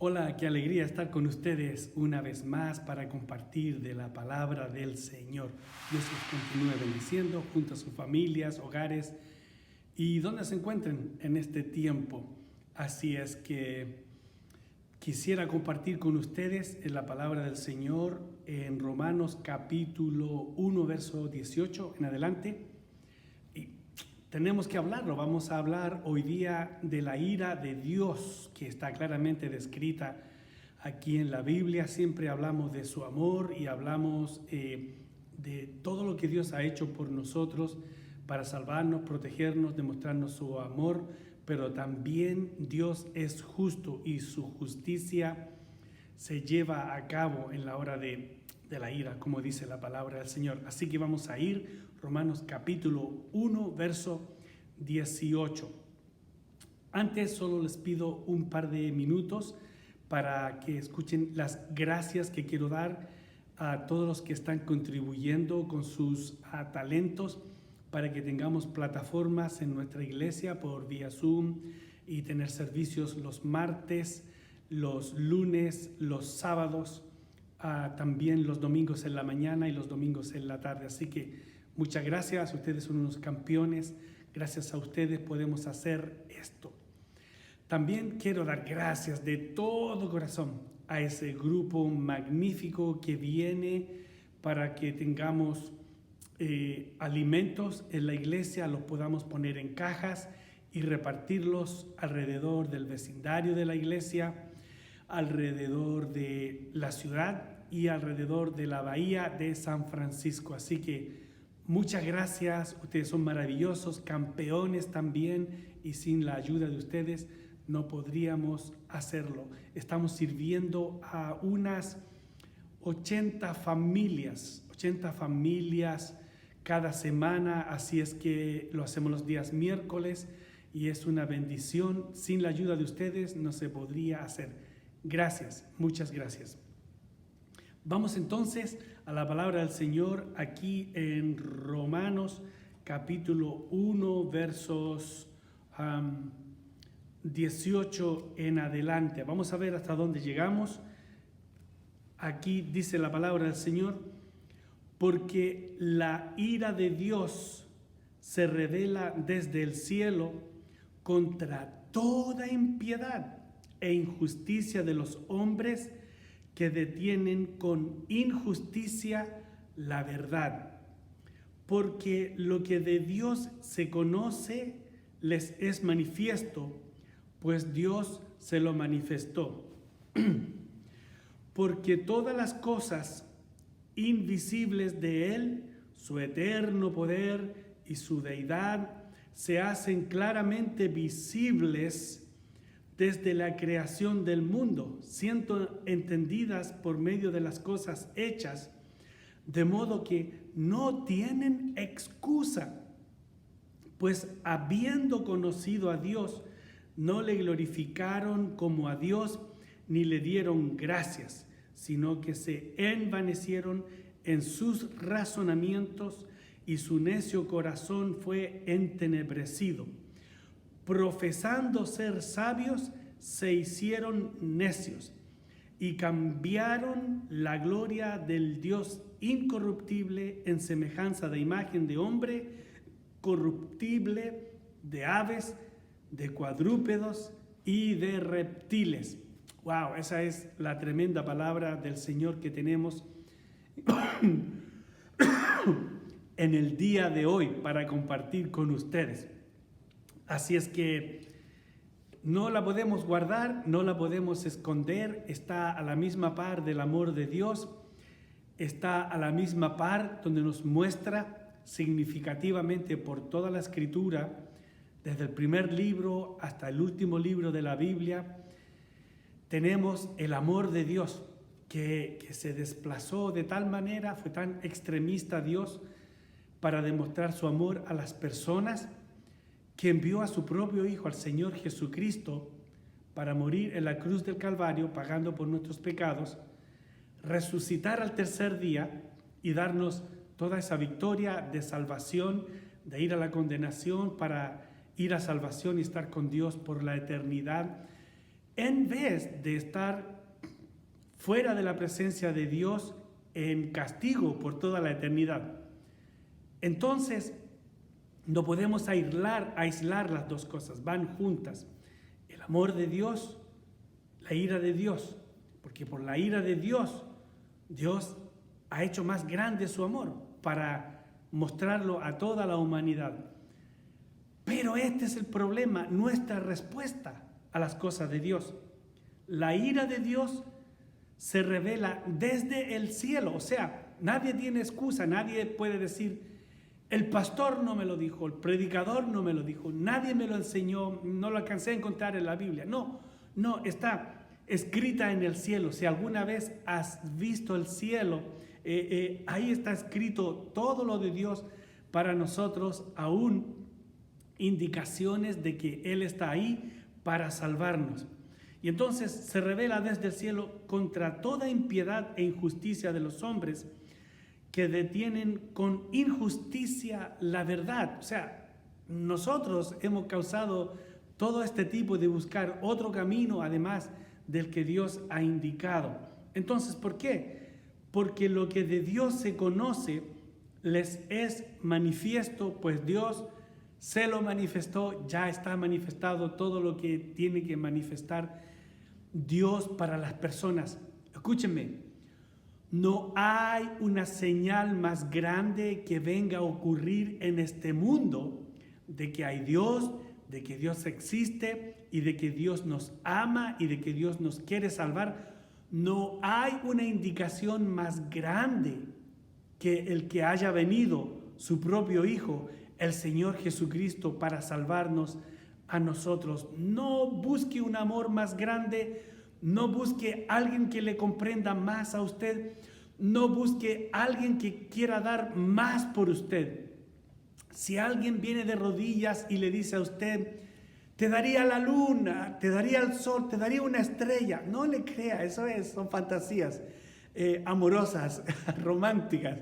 Hola, qué alegría estar con ustedes una vez más para compartir de la palabra del Señor. Dios los continúe bendiciendo junto a sus familias, hogares y donde se encuentren en este tiempo. Así es que quisiera compartir con ustedes la palabra del Señor en Romanos capítulo 1, verso 18 en adelante. Tenemos que hablarlo, vamos a hablar hoy día de la ira de Dios que está claramente descrita aquí en la Biblia. Siempre hablamos de su amor y hablamos de todo lo que Dios ha hecho por nosotros para salvarnos, protegernos, demostrarnos su amor, pero también Dios es justo y su justicia se lleva a cabo en la hora de la ira, como dice la palabra del Señor. Así que vamos a ir Romanos capítulo 1, verso 18. Antes solo les pido un par de minutos para que escuchen las gracias que quiero dar a todos los que están contribuyendo con sus talentos para que tengamos plataformas en nuestra iglesia por vía Zoom y tener servicios los martes, los lunes, los sábados, también los domingos en la mañana y los domingos en la tarde. Así que muchas gracias, ustedes son unos campeones, gracias a ustedes podemos hacer esto. También quiero dar gracias de todo corazón a ese grupo magnífico que viene para que tengamos alimentos en la iglesia, los podamos poner en cajas y repartirlos alrededor del vecindario de la iglesia, alrededor de la ciudad y alrededor de la bahía de San Francisco. Así que muchas gracias, ustedes son maravillosos, campeones también, y sin la ayuda de ustedes no podríamos hacerlo. Estamos sirviendo a unas 80 familias cada semana, así es que lo hacemos los días miércoles y es una bendición. Sin la ayuda de ustedes no se podría hacer. Gracias, muchas gracias. Vamos entonces a la palabra del Señor aquí en Romanos capítulo 1 versos 18 en adelante. Vamos a ver hasta dónde llegamos. Aquí dice la palabra del Señor: porque la ira de Dios se revela desde el cielo contra toda impiedad e injusticia de los hombres que detienen con injusticia la verdad. Porque lo que de Dios se conoce les es manifiesto, pues Dios se lo manifestó. Porque todas las cosas invisibles de Él, su eterno poder y su deidad, se hacen claramente visibles desde la creación del mundo, siendo entendidas por medio de las cosas hechas, de modo que no tienen excusa, pues habiendo conocido a Dios, no le glorificaron como a Dios, ni le dieron gracias, sino que se envanecieron en sus razonamientos y su necio corazón fue entenebrecido. Profesando ser sabios, se hicieron necios y cambiaron la gloria del Dios incorruptible en semejanza de imagen de hombre corruptible, de aves, de cuadrúpedos y de reptiles. Wow, esa es la tremenda palabra del Señor que tenemos en el día de hoy para compartir con ustedes. Así es que no la podemos guardar, no la podemos esconder, está a la misma par del amor de Dios, está a la misma par donde nos muestra significativamente por toda la Escritura, desde el primer libro hasta el último libro de la Biblia, tenemos el amor de Dios que se desplazó de tal manera, fue tan extremista Dios para demostrar su amor a las personas, que envió a su propio Hijo, al Señor Jesucristo, para morir en la cruz del Calvario, pagando por nuestros pecados, resucitar al tercer día y darnos toda esa victoria de salvación, de ir a la condenación para ir a salvación y estar con Dios por la eternidad, en vez de estar fuera de la presencia de Dios en castigo por toda la eternidad. Entonces, no podemos aislar las dos cosas, van juntas. El amor de Dios, la ira de Dios, porque por la ira de Dios, Dios ha hecho más grande su amor para mostrarlo a toda la humanidad. Pero este es el problema, nuestra respuesta a las cosas de Dios. La ira de Dios se revela desde el cielo, o sea, nadie tiene excusa, nadie puede decir, el pastor no me lo dijo, el predicador no me lo dijo, nadie me lo enseñó, no lo alcancé a encontrar en la Biblia. No, está escrita en el cielo. Si alguna vez has visto el cielo, ahí está escrito todo lo de Dios para nosotros, aún indicaciones de que Él está ahí para salvarnos. Y entonces se revela desde el cielo contra toda impiedad e injusticia de los hombres que detienen con injusticia la verdad. O sea, nosotros hemos causado todo este tipo de buscar otro camino además del que Dios ha indicado. Entonces, ¿por qué? Porque lo que de Dios se conoce les es manifiesto, pues Dios se lo manifestó, ya está manifestado todo lo que tiene que manifestar Dios para las personas. Escúchenme, no hay una señal más grande que venga a ocurrir en este mundo de que hay Dios, de que Dios existe y de que Dios nos ama y de que Dios nos quiere salvar. No hay una indicación más grande que el que haya venido su propio Hijo, el Señor Jesucristo, para salvarnos a nosotros. No busque un amor más grande, no busque alguien que le comprenda más a usted, no busque alguien que quiera dar más por usted. Si alguien viene de rodillas y le dice a usted, te daría la luna, te daría el sol, te daría una estrella, no le crea, son fantasías amorosas, románticas.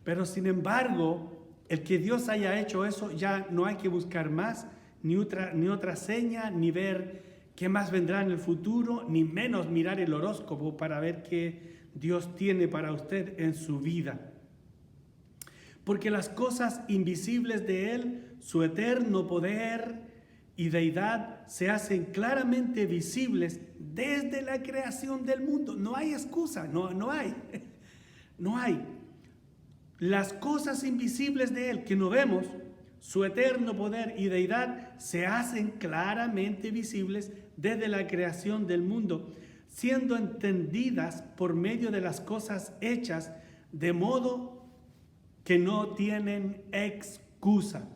Pero sin embargo, el que Dios haya hecho eso, ya no hay que buscar más, ni otra seña, ni ver qué más vendrá en el futuro, ni menos mirar el horóscopo para ver qué Dios tiene para usted en su vida. Porque las cosas invisibles de Él, su eterno poder y deidad, se hacen claramente visibles desde la creación del mundo. No hay excusa, no hay. Las cosas invisibles de Él que no vemos, su eterno poder y deidad, se hacen claramente visibles desde la creación del mundo, siendo entendidas por medio de las cosas hechas, de modo que no tienen excusa.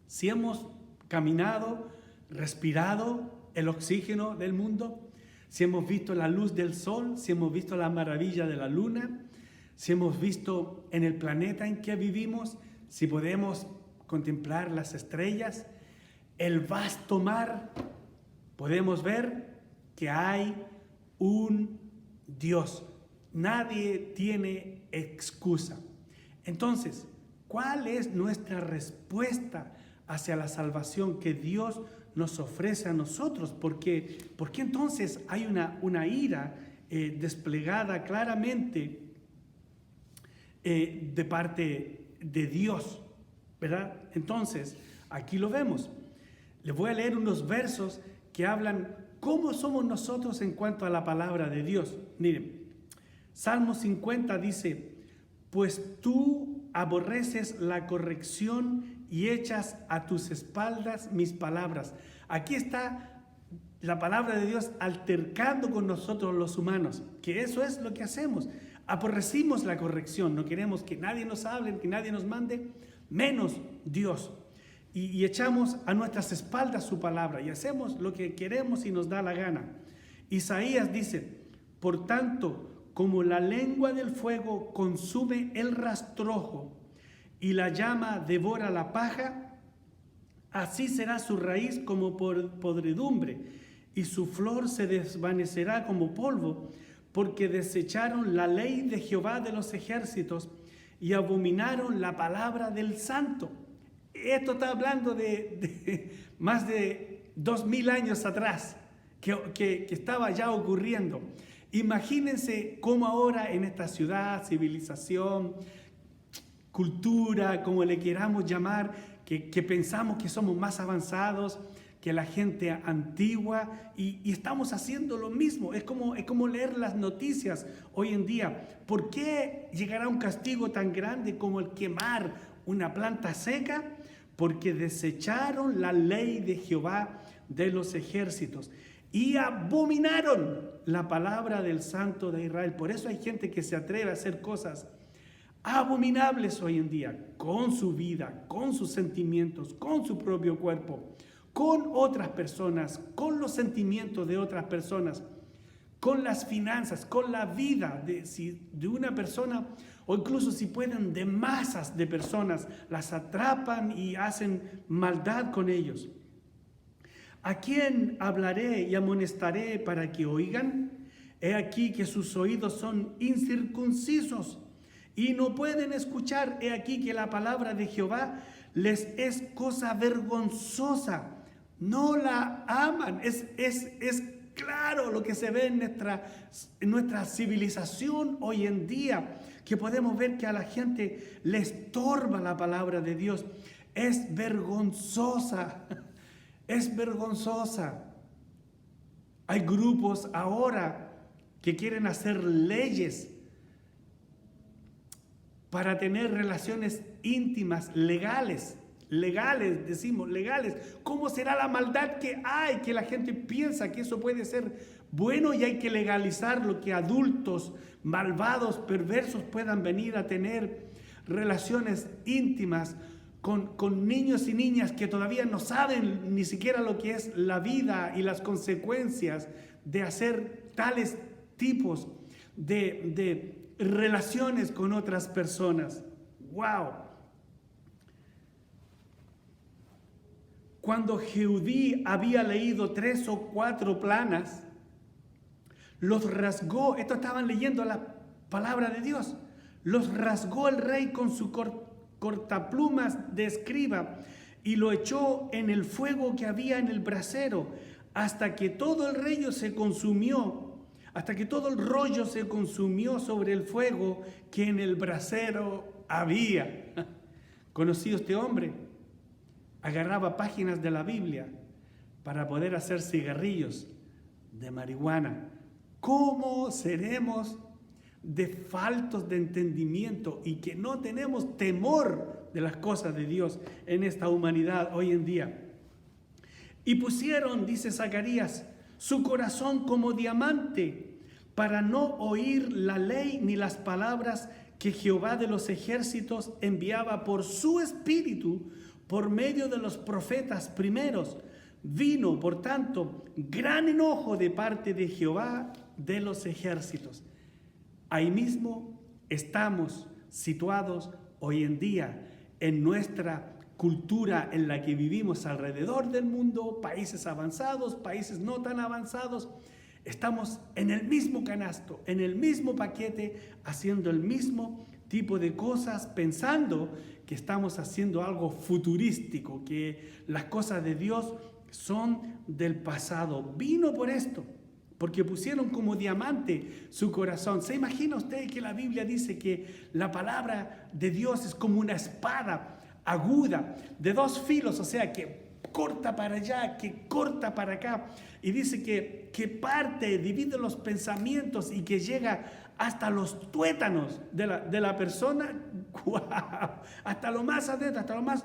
Si hemos caminado, respirado el oxígeno del mundo, si hemos visto la luz del sol, si hemos visto la maravilla de la luna, si hemos visto en el planeta en que vivimos, si podemos contemplar las estrellas, el vasto mar, podemos ver que hay un Dios. Nadie tiene excusa. Entonces, ¿cuál es nuestra respuesta hacia la salvación que Dios nos ofrece a nosotros? ¿Por qué entonces hay una ira desplegada claramente de parte de Dios, ¿verdad? Entonces, aquí lo vemos. Les voy a leer unos versos que hablan cómo somos nosotros en cuanto a la palabra de Dios. Miren, Salmo 50 dice, pues tú aborreces la corrección y echas a tus espaldas mis palabras. Aquí está la palabra de Dios altercando con nosotros los humanos, que eso es lo que hacemos. Aborrecimos la corrección, no queremos que nadie nos hable, que nadie nos mande, menos Dios. Y echamos a nuestras espaldas su palabra y hacemos lo que queremos y nos da la gana. Isaías dice, por tanto, como la lengua del fuego consume el rastrojo y la llama devora la paja, así será su raíz como podredumbre y su flor se desvanecerá como polvo, porque desecharon la ley de Jehová de los ejércitos y abominaron la palabra del Santo. Esto está hablando de más de 2000 años atrás. que estaba ya ocurriendo. Imagínense cómo ahora en esta ciudad, civilización, cultura, como le queramos llamar, que pensamos que somos más avanzados que la gente antigua y estamos haciendo lo mismo. Es como leer las noticias hoy en día. ¿Por qué llegará un castigo tan grande como el quemar una planta seca? Porque desecharon la ley de Jehová de los ejércitos y abominaron la palabra del Santo de Israel. Por eso hay gente que se atreve a hacer cosas abominables hoy en día, con su vida, con sus sentimientos, con su propio cuerpo, con otras personas, con los sentimientos de otras personas, con las finanzas, con la vida de una persona, o incluso si pueden de masas de personas, las atrapan y hacen maldad con ellos. ¿A quién hablaré y amonestaré para que oigan? He aquí que sus oídos son incircuncisos y no pueden escuchar. He aquí que la palabra de Jehová les es cosa vergonzosa. No la aman. Es claro lo que se ve en nuestra civilización hoy en día, que podemos ver que a la gente le estorba la palabra de Dios. Es vergonzosa. Es vergonzosa. Hay grupos ahora que quieren hacer leyes para tener relaciones íntimas, legales, decimos, legales. ¿Cómo será la maldad que hay? Que la gente piensa que eso puede ser bueno y hay que legalizar lo que adultos malvados, perversos puedan venir a tener relaciones íntimas con niños y niñas que todavía no saben ni siquiera lo que es la vida y las consecuencias de hacer tales tipos de relaciones con otras personas. ¡Wow! Cuando Jehudí había leído 3 o 4 planas, los rasgó. Estos estaban leyendo la palabra de Dios. Los rasgó el rey con su cortaplumas de escriba y lo echó en el fuego que había en el brasero hasta que todo el rollo se consumió, sobre el fuego que en el brasero había. ¿Conocido este hombre? Agarraba páginas de la Biblia para poder hacer cigarrillos de marihuana. ¿Cómo seremos de faltos de entendimiento y que no tenemos temor de las cosas de Dios en esta humanidad hoy en día? Y pusieron, dice Zacarías, su corazón como diamante para no oír la ley ni las palabras que Jehová de los ejércitos enviaba por su espíritu por medio de los profetas primeros. Vino, por tanto, gran enojo de parte de Jehová de los ejércitos. Ahí mismo estamos situados hoy en día en nuestra cultura en la que vivimos alrededor del mundo, países avanzados, países no tan avanzados. Estamos en el mismo canasto, en el mismo paquete, haciendo el mismo tipo de cosas, pensando que estamos haciendo algo futurístico, que las cosas de Dios son del pasado. Vino por esto, porque pusieron como diamante su corazón. ¿Se imagina usted que la Biblia dice que la palabra de Dios es como una espada aguda, de 2 filos, o sea, que corta para allá, que corta para acá, y dice que parte, divide los pensamientos y que llega hasta los tuétanos de la persona? ¡Wow! Hasta lo más adentro, hasta lo más...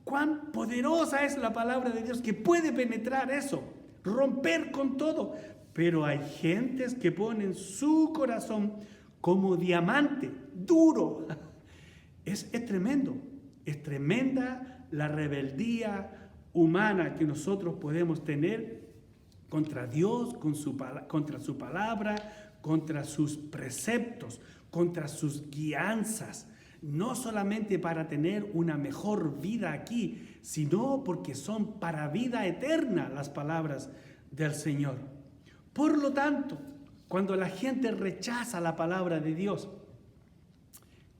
¡Cuán poderosa es la palabra de Dios que puede penetrar eso, romper con todo! Pero hay gentes que ponen su corazón como diamante, duro. Es tremendo, es tremenda la rebeldía humana que nosotros podemos tener contra Dios, contra su palabra, contra sus preceptos, contra sus guianzas. No solamente para tener una mejor vida aquí, sino porque son para vida eterna las palabras del Señor. Por lo tanto, cuando la gente rechaza la palabra de Dios,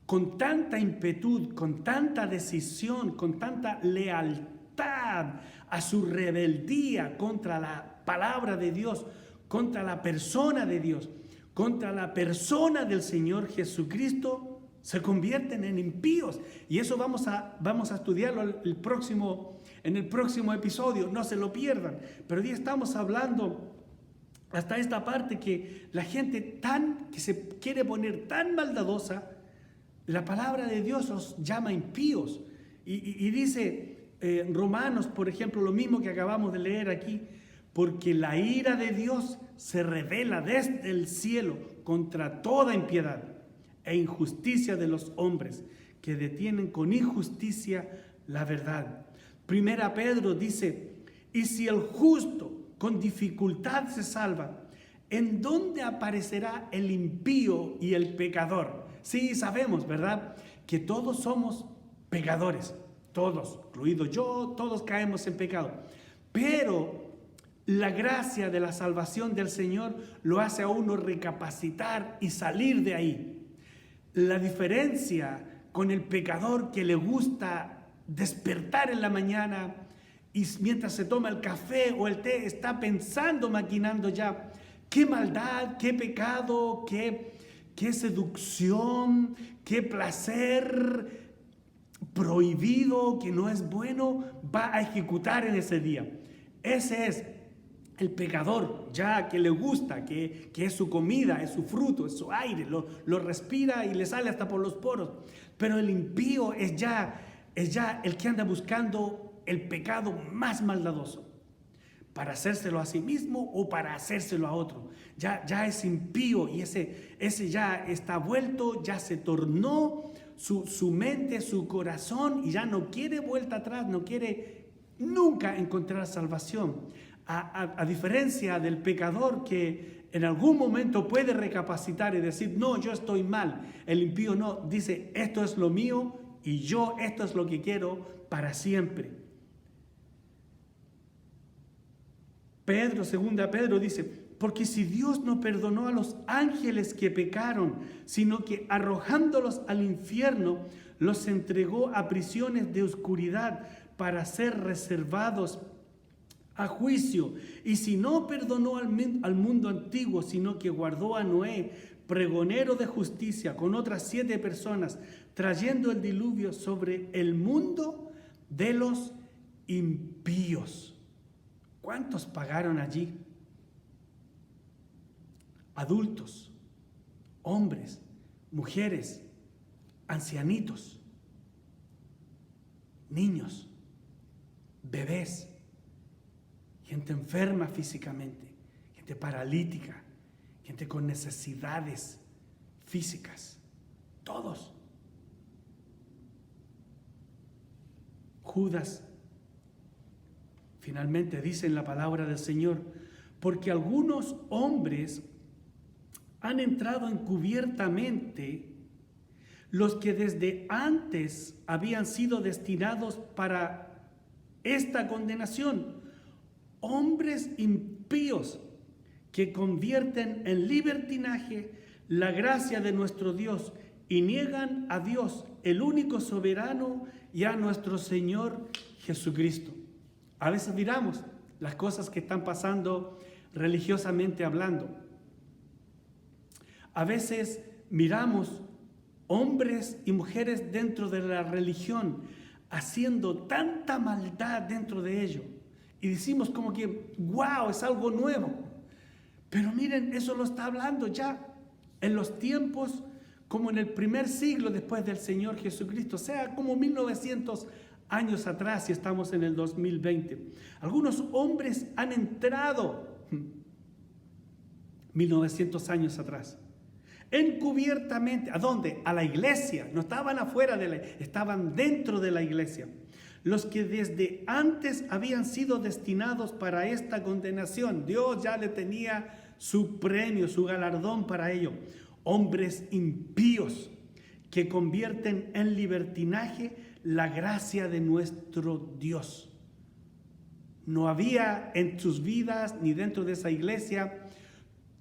con tanta impetud, con tanta decisión, con tanta lealtad a su rebeldía contra la palabra de Dios, contra la persona de Dios, contra la persona del Señor Jesucristo, se convierten en impíos. Y eso vamos a estudiarlo en el próximo episodio, no se lo pierdan. Pero hoy estamos hablando hasta esta parte que la gente que se quiere poner tan maldadosa, la palabra de Dios los llama impíos. Y dice Romanos, por ejemplo, lo mismo que acabamos de leer aquí, porque la ira de Dios se revela desde el cielo contra toda impiedad e injusticia de los hombres que detienen con injusticia la verdad. Primera Pedro dice, y si el justo con dificultad se salva, ¿en dónde aparecerá el impío y el pecador? Sí, sabemos, ¿verdad?, que todos somos pecadores, todos, incluido yo, todos caemos en pecado. Pero la gracia de la salvación del Señor lo hace a uno recapacitar y salir de ahí. La diferencia con el pecador que le gusta despertar en la mañana y mientras se toma el café o el té está pensando, maquinando ya, qué maldad, qué pecado, qué seducción, qué placer prohibido, que no es bueno, va a ejecutar en ese día. Ese es el pecador, ya que le gusta, que es su comida, es su fruto, es su aire, lo respira y le sale hasta por los poros. Pero el impío es ya el que anda buscando el pecado más maldadoso, para hacérselo a sí mismo o para hacérselo a otro. Ya es impío y ese ya está vuelto, ya se tornó su mente, su corazón, y ya no quiere vuelta atrás, no quiere nunca encontrar salvación. A diferencia del pecador que en algún momento puede recapacitar y decir, no, yo estoy mal. El impío no, dice, esto es lo mío y yo esto es lo que quiero para siempre. Segunda Pedro dice, porque si Dios no perdonó a los ángeles que pecaron, sino que arrojándolos al infierno, los entregó a prisiones de oscuridad para ser reservados a juicio. Y si no perdonó al mundo antiguo, sino que guardó a Noé, pregonero de justicia, con otras 7 personas, trayendo el diluvio sobre el mundo de los impíos. ¿Cuántos pagaron allí? Adultos, hombres, mujeres, ancianitos, niños, bebés, gente enferma físicamente, gente paralítica, gente con necesidades físicas, todos. Judas finalmente dice en la palabra del Señor, porque algunos hombres han entrado encubiertamente, los que desde antes habían sido destinados para esta condenación, hombres impíos que convierten en libertinaje la gracia de nuestro Dios y niegan a Dios, el único soberano, y a nuestro Señor Jesucristo. A veces miramos las cosas que están pasando religiosamente hablando. A veces miramos hombres y mujeres dentro de la religión haciendo tanta maldad dentro de ello. Y decimos como que, wow, es algo nuevo. Pero miren, eso lo está hablando ya en los tiempos como en el primer siglo después del Señor Jesucristo, o sea, como 1900 años atrás, y estamos en el 2020. Algunos hombres han entrado 1900 años atrás, encubiertamente. ¿A dónde? A la iglesia. No estaban afuera estaban dentro de la iglesia. Los que desde antes habían sido destinados para esta condenación. Dios ya le tenía su premio, su galardón para ello. Hombres impíos que convierten en libertinaje la gracia de nuestro Dios. No había en sus vidas ni dentro de esa iglesia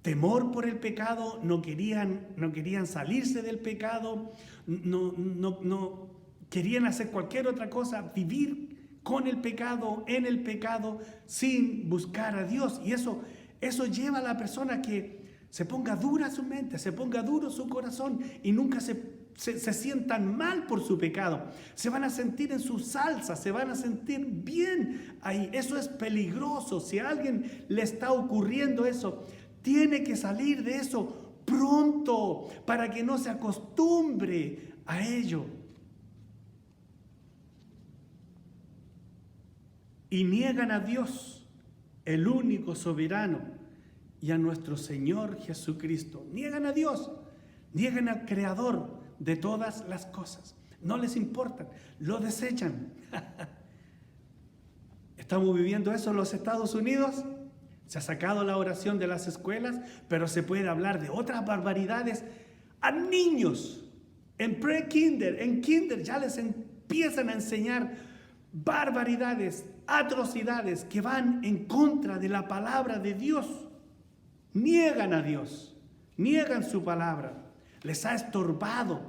temor por el pecado, no querían salirse del pecado, no querían hacer cualquier otra cosa, vivir con el pecado, en el pecado, sin buscar a Dios. Y eso lleva a la persona que se ponga dura su mente, se ponga duro su corazón y nunca se sientan mal por su pecado. Se van a sentir en su salsa, se van a sentir bien ahí. Eso es peligroso. Si a alguien le está ocurriendo eso, tiene que salir de eso pronto para que no se acostumbre a ello. Y niegan a Dios, el único soberano, y a nuestro Señor Jesucristo. Niegan a Dios, niegan al Creador de todas las cosas. No les importan, lo desechan. ¿Estamos viviendo eso en los Estados Unidos? Se ha sacado la oración de las escuelas, pero se puede hablar de otras barbaridades a niños. En pre-kinder, en kinder, ya les empiezan a enseñar barbaridades, atrocidades que van en contra de la palabra de Dios. Niegan a Dios, niegan su palabra. Les ha estorbado.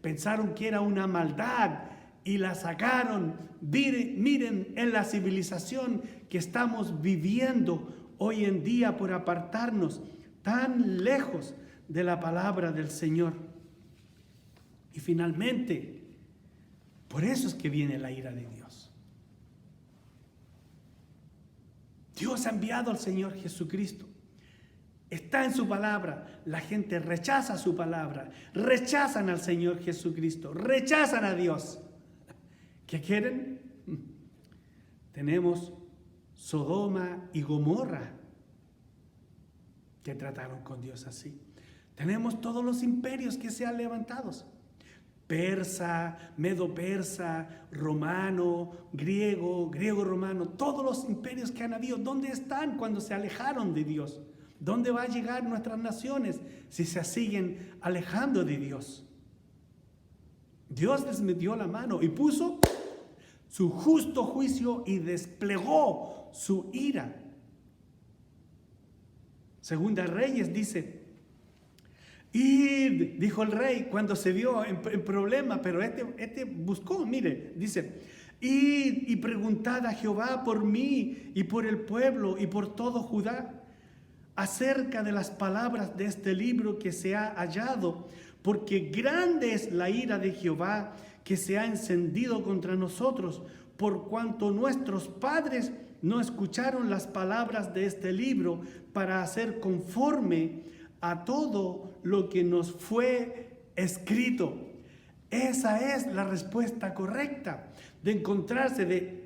Pensaron que era una maldad y la sacaron. Miren en la civilización que estamos viviendo hoy en día por apartarnos tan lejos de la palabra del Señor. Y finalmente, por eso es que viene la ira de Dios. Dios ha enviado al Señor Jesucristo. Está en su palabra. La gente rechaza su palabra. Rechazan al Señor Jesucristo. Rechazan a Dios. ¿Qué quieren? Tenemos Sodoma y Gomorra que trataron con Dios así. Tenemos todos los imperios que se han levantado. Persa, medo-persa, romano, griego, griego-romano. Todos los imperios que han habido. ¿Dónde están cuando se alejaron de Dios? ¿Dónde va a llegar nuestras naciones si se siguen alejando de Dios? Dios les metió la mano y puso su justo juicio y desplegó su ira. Segunda Reyes dice, id, dijo el rey cuando se vio en problema, pero este buscó, mire, dice, id y preguntad a Jehová por mí y por el pueblo y por todo Judá acerca de las palabras de este libro que se ha hallado, porque grande es la ira de Jehová que se ha encendido contra nosotros, por cuanto nuestros padres no escucharon las palabras de este libro para hacer conforme a todo lo que nos fue escrito. Esa es la respuesta correcta, de encontrarse, de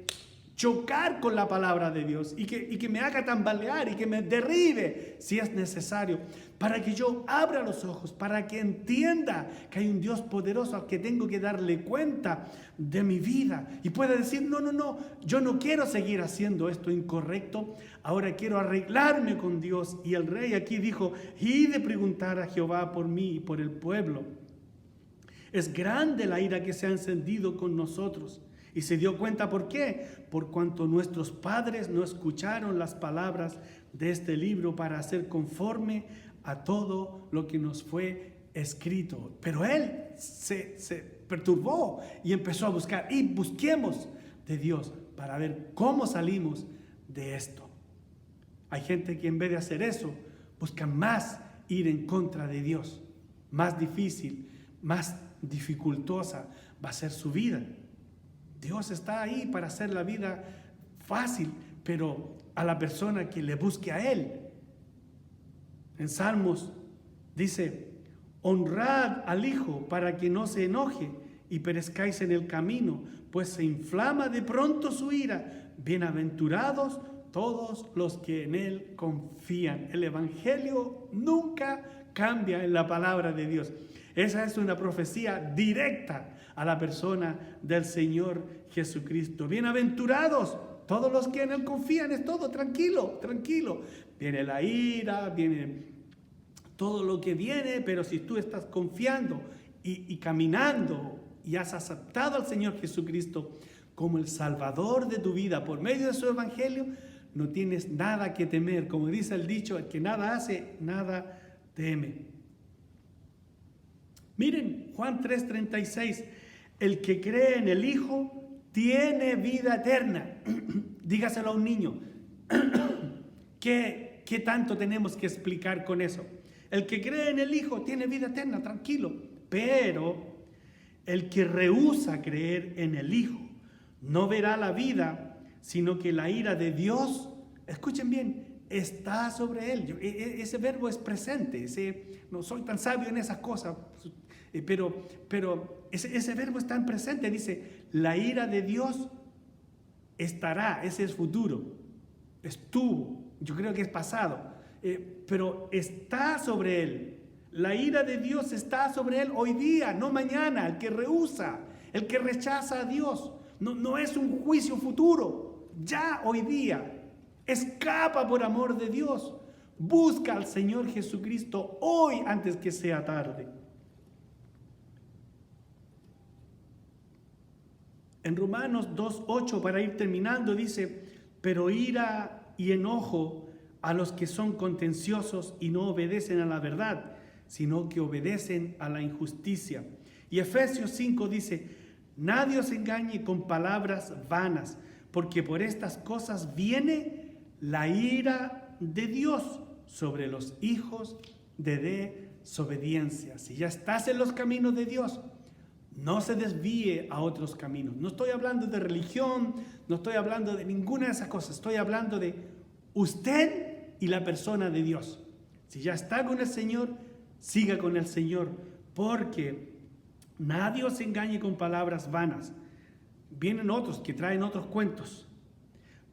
chocar con la palabra de Dios y que me haga tambalear y que me derribe si es necesario, para que yo abra los ojos, para que entienda que hay un Dios poderoso al que tengo que darle cuenta de mi vida y pueda decir, no, yo no quiero seguir haciendo esto incorrecto, ahora quiero arreglarme con Dios. Y el rey aquí dijo, y de preguntar a Jehová por mí y por el pueblo. Es grande la ira que se ha encendido con nosotros. Y se dio cuenta, ¿por qué? Por cuanto nuestros padres no escucharon las palabras de este libro para hacer conforme a todo lo que nos fue escrito. Pero él se perturbó y empezó a buscar. Y busquemos de Dios para ver cómo salimos de esto. Hay gente que en vez de hacer eso, busca más ir en contra de Dios. Más difícil, más dificultosa va a ser su vida. Dios está ahí para hacer la vida fácil, pero a la persona que le busque a Él. En Salmos dice, honrad al Hijo para que no se enoje y perezcáis en el camino, pues se inflama de pronto su ira. Bienaventurados todos los que en Él confían. El Evangelio nunca cambia en la palabra de Dios. Esa es una profecía directa a la persona del Señor Jesucristo. Bienaventurados todos los que en Él confían. Es todo tranquilo. Viene la ira, viene todo lo que viene, pero si tú estás confiando y caminando y has aceptado al Señor Jesucristo como el Salvador de tu vida por medio de su Evangelio, no tienes nada que temer. Como dice el dicho, el que nada hace, nada teme. Miren, Juan 3:36, el que cree en el Hijo tiene vida eterna. Dígaselo a un niño. ¿Qué tanto tenemos que explicar con eso? El que cree en el Hijo tiene vida eterna, tranquilo. Pero el que rehúsa creer en el Hijo no verá la vida, sino que la ira de Dios, escuchen bien, está sobre él. Ese verbo es presente. No soy tan sabio en esas cosas, pero ese verbo es tan presente. Dice, la ira de Dios estará, ese es futuro, estuvo, yo creo que es pasado, pero está sobre él. La ira de Dios está sobre él hoy día, no mañana. El que rehúsa, el que rechaza a Dios, no es un juicio futuro, ya hoy día. Escapa por amor de Dios. Busca al Señor Jesucristo hoy antes que sea tarde. En Romanos 2:8, para ir terminando, dice, pero ira y enojo a los que son contenciosos y no obedecen a la verdad, sino que obedecen a la injusticia. Y Efesios 5 dice, nadie os engañe con palabras vanas, porque por estas cosas viene la ira de Dios sobre los hijos de desobediencia. Si ya estás en los caminos de Dios, no se desvíe a otros caminos. No estoy hablando de religión, no estoy hablando de ninguna de esas cosas. Estoy hablando de usted y la persona de Dios. Si ya está con el Señor, siga con el Señor, porque nadie os engañe con palabras vanas. Vienen otros que traen otros cuentos.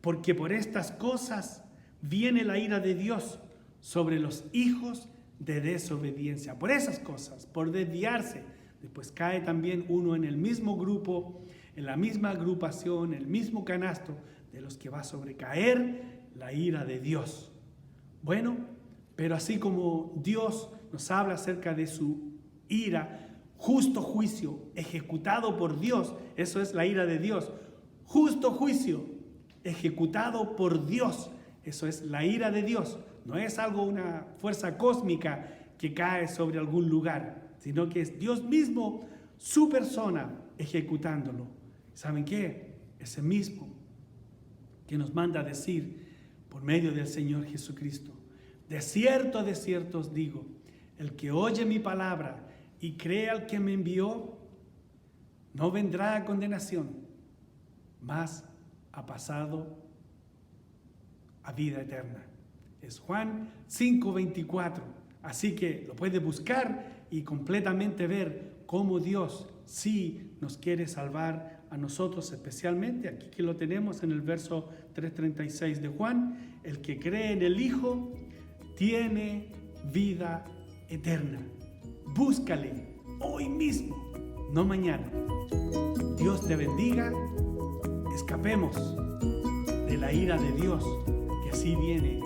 Porque por estas cosas viene la ira de Dios sobre los hijos de desobediencia. Por esas cosas, por desviarse. Después cae también uno en el mismo grupo, en la misma agrupación, el mismo canasto de los que va a sobrecaer la ira de Dios. Bueno, pero así como Dios nos habla acerca de su ira, justo juicio ejecutado por Dios, eso es la ira de Dios, justo juicio ejecutado por Dios, eso es la ira de Dios. No es algo, una fuerza cósmica que cae sobre algún lugar, sino que es Dios mismo, su persona, ejecutándolo. ¿Saben qué? Ese mismo que nos manda a decir por medio del Señor Jesucristo, de cierto os digo, el que oye mi palabra y cree al que me envió, no vendrá a condenación, mas ha pasado a vida eterna. Es Juan 5:24. Así que lo puede buscar y completamente ver cómo Dios sí nos quiere salvar a nosotros, especialmente aquí que lo tenemos en el verso 3:36 de Juan. El que cree en el Hijo tiene vida eterna. Búscale hoy mismo, no mañana. Dios te bendiga. Escapemos de la ira de Dios, que así viene